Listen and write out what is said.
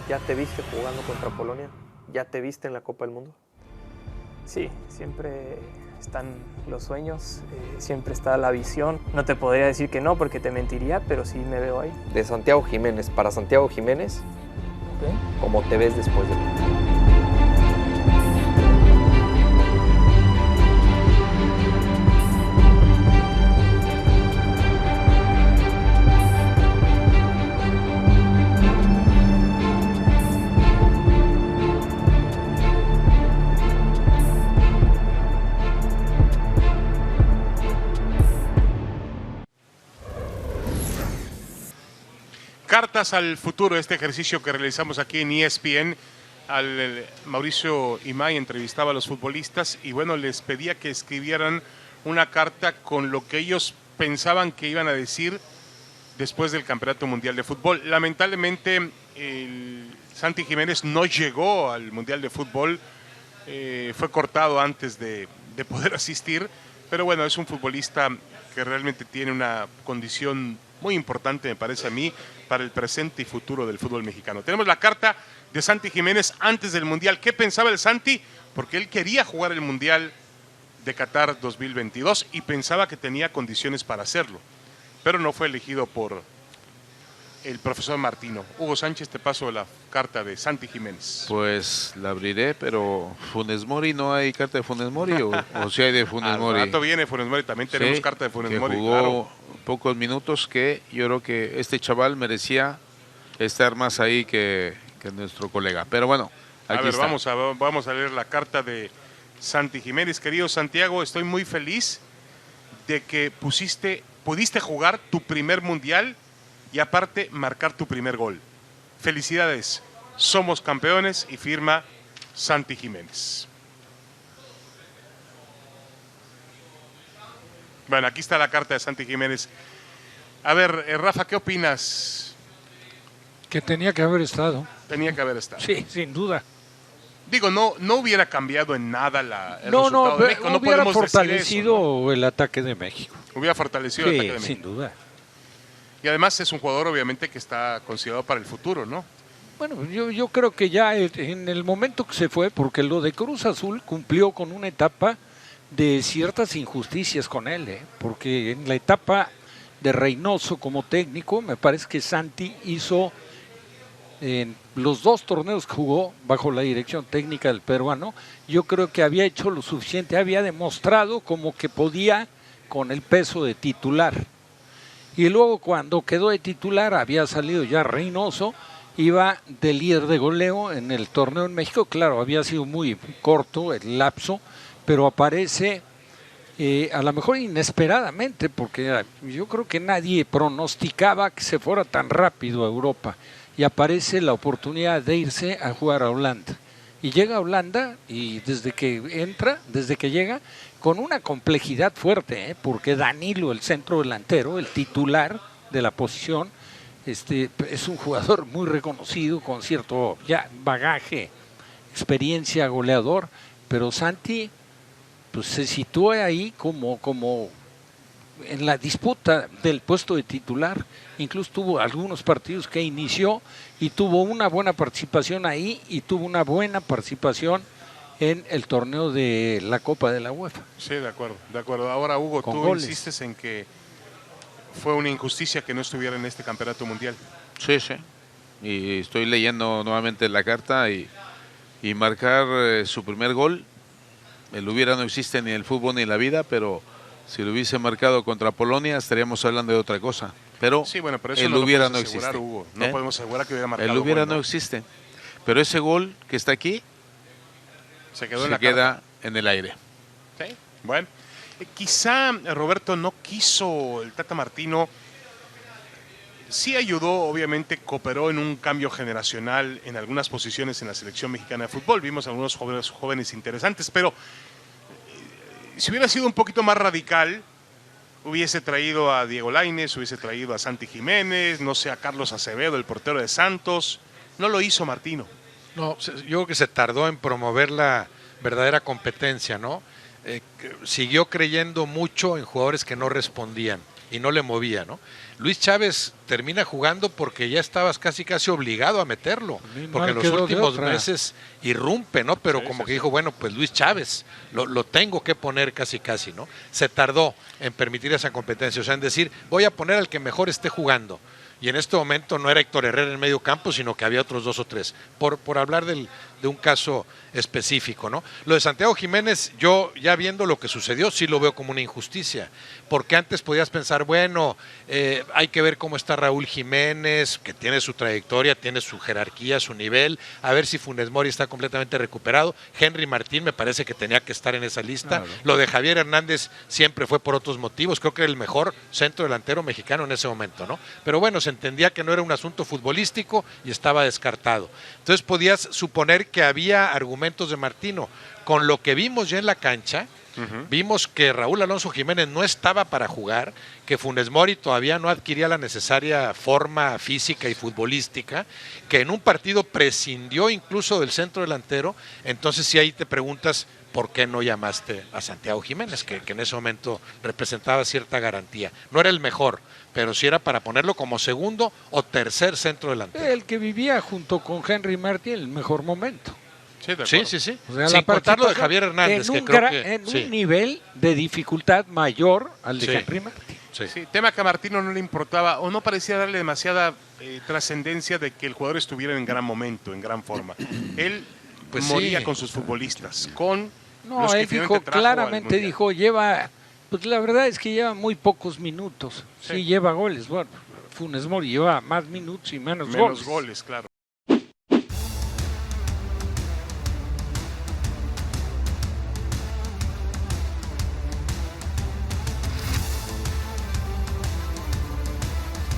¿Ya te viste jugando contra Polonia? ¿Ya te viste en la Copa del Mundo? Sí, siempre están los sueños, siempre está la visión. No te podría decir que no porque te mentiría, pero sí me veo ahí. De Santiago Jiménez, para Santiago Jiménez, ¿Okay? ¿cómo te ves después del Mundial? Cartas al futuro, este ejercicio que realizamos aquí en ESPN. Mauricio Imay entrevistaba a los futbolistas y bueno, les pedía que escribieran una carta con lo que ellos pensaban que iban a decir después del Campeonato Mundial de Fútbol. Lamentablemente, Santi Jiménez no llegó al Mundial de Fútbol, fue cortado antes de poder asistir, pero bueno, es un futbolista que realmente tiene una condición muy importante, me parece a mí, para el presente y futuro del fútbol mexicano. Tenemos la carta de Santi Jiménez antes del Mundial. ¿Qué pensaba el Santi? Porque él quería jugar el Mundial de Qatar 2022 y pensaba que tenía condiciones para hacerlo, pero no fue elegido por el profesor Martino. Hugo Sánchez, te paso la carta de Santi Jiménez. Pues la abriré, pero Funes Mori, ¿no hay carta de Funes Mori o si hay de Funes Mori? Al rato viene Funes Mori, también tenemos Sí, carta de Funes que Mori. jugó Claro. pocos minutos, que yo creo que este chaval merecía estar más ahí que nuestro colega. Pero bueno, aquí A ver, está. vamos a leer la carta de Santi Jiménez. Querido Santiago, estoy muy feliz de que pudiste jugar tu primer Mundial y aparte marcar tu primer gol. Felicidades, somos campeones, y firma Santi Jiménez. Bueno, aquí está la carta de Santi Jiménez. A ver, Rafa, ¿qué opinas? Que tenía que haber estado. Tenía que haber estado. Sí, sin duda. Digo, no hubiera cambiado en nada el No, resultado de México. No hubiera podemos decir fortalecido eso, ¿no? el ataque de México. Hubiera fortalecido el Sí, ataque de México. sin duda. Y además es un jugador obviamente que está considerado para el futuro, ¿no? Bueno, yo creo que ya en el momento que se fue, porque lo de Cruz Azul cumplió con una etapa de ciertas injusticias con él, porque en la etapa de Reynoso como técnico, me parece que Santi hizo en los 2 torneos que jugó bajo la dirección técnica del peruano, yo creo que había hecho lo suficiente, había demostrado como que podía con el peso de titular. Y luego cuando quedó de titular, había salido ya Reynoso, iba de líder de goleo en el torneo en México. Claro, había sido muy corto el lapso, pero aparece a lo mejor inesperadamente, porque yo creo que nadie pronosticaba que se fuera tan rápido a Europa. Y aparece la oportunidad de irse a jugar a Holanda. Y llega a Holanda y desde que llega, con una complejidad fuerte, porque Danilo, el centro delantero, el titular de la posición, es un jugador muy reconocido, con cierto ya bagaje, experiencia, goleador, pero Santi pues se sitúa ahí como en la disputa del puesto de titular. Incluso tuvo algunos partidos que inició y tuvo una buena participación ahí y tuvo una buena participación en el torneo de la Copa de la UEFA. Sí, de acuerdo. Ahora, Hugo, Con tú goles. insistes en que fue una injusticia que no estuviera en este campeonato mundial. Sí, sí. Y estoy leyendo nuevamente la carta y marcar su primer gol. El hubiera no existe ni en el fútbol ni en la vida, pero si lo hubiese marcado contra Polonia estaríamos hablando de otra cosa. Pero, Sí, bueno, pero eso el no lo hubiera podemos no asegurar, existe. Hugo. No podemos asegurar que hubiera marcado El hubiera gol, no existe. Pero ese gol que está aquí Se quedó en se la queda carta. en el aire. Sí, bueno. Quizá Roberto no quiso, el Tata Martino sí ayudó, obviamente cooperó en un cambio generacional en algunas posiciones en la selección mexicana de fútbol. Vimos algunos jóvenes interesantes, pero si hubiera sido un poquito más radical, hubiese traído a Diego Lainez, hubiese traído a Santi Jiménez, no sé, a Carlos Acevedo, el portero de Santos. No lo hizo Martino. No, yo creo que se tardó en promover la verdadera competencia, ¿no? Siguió creyendo mucho en jugadores que no respondían. y no le movía, ¿no? Luis Chávez termina jugando porque ya estabas casi obligado a meterlo, porque en los últimos meses irrumpe, ¿no? Pero como que dijo, bueno, pues Luis Chávez, lo tengo que poner casi, ¿no? Se tardó en permitir esa competencia, o sea, en decir, voy a poner al que mejor esté jugando. Y en este momento no era Héctor Herrera en medio campo, sino que había otros 2 o 3, por hablar de un caso específico, ¿no? Lo de Santiago Jiménez, yo ya viendo lo que sucedió, sí lo veo como una injusticia, porque antes podías pensar, bueno, hay que ver cómo está Raúl Jiménez, que tiene su trayectoria, tiene su jerarquía, su nivel, a ver si Funes Mori está completamente recuperado. Henry Martín me parece que tenía que estar en esa lista. Claro. Lo de Javier Hernández siempre fue por otros motivos, creo que era el mejor centro delantero mexicano en ese momento, ¿no? Pero bueno, se entendía que no era un asunto futbolístico y estaba descartado. Entonces podías suponer que había argumentos de Martino. Con lo que vimos ya en la cancha, vimos que Raúl Alonso Jiménez no estaba para jugar, que Funes Mori todavía no adquiría la necesaria forma física y futbolística, que en un partido prescindió incluso del centro delantero. Entonces sí, ahí te preguntas por qué no llamaste a Santiago Jiménez, que en ese momento representaba cierta garantía. No era el mejor, pero sí era para ponerlo como segundo o tercer centro delantero. El que vivía junto con Henry Martín el mejor momento. Sí. O sea, sin contar lo de Javier Hernández, que creo que en un nivel de dificultad mayor al de Henry Martín. Sí, tema que a Martino no le importaba o no parecía darle demasiada trascendencia de que el jugador estuviera en gran momento, en gran forma. Él pues moría con sus futbolistas, con los que él dijo, claramente dijo, pues la verdad es que lleva muy pocos minutos. Sí lleva goles, bueno, Funes Mori lleva más minutos y menos goles. Menos goles, claro.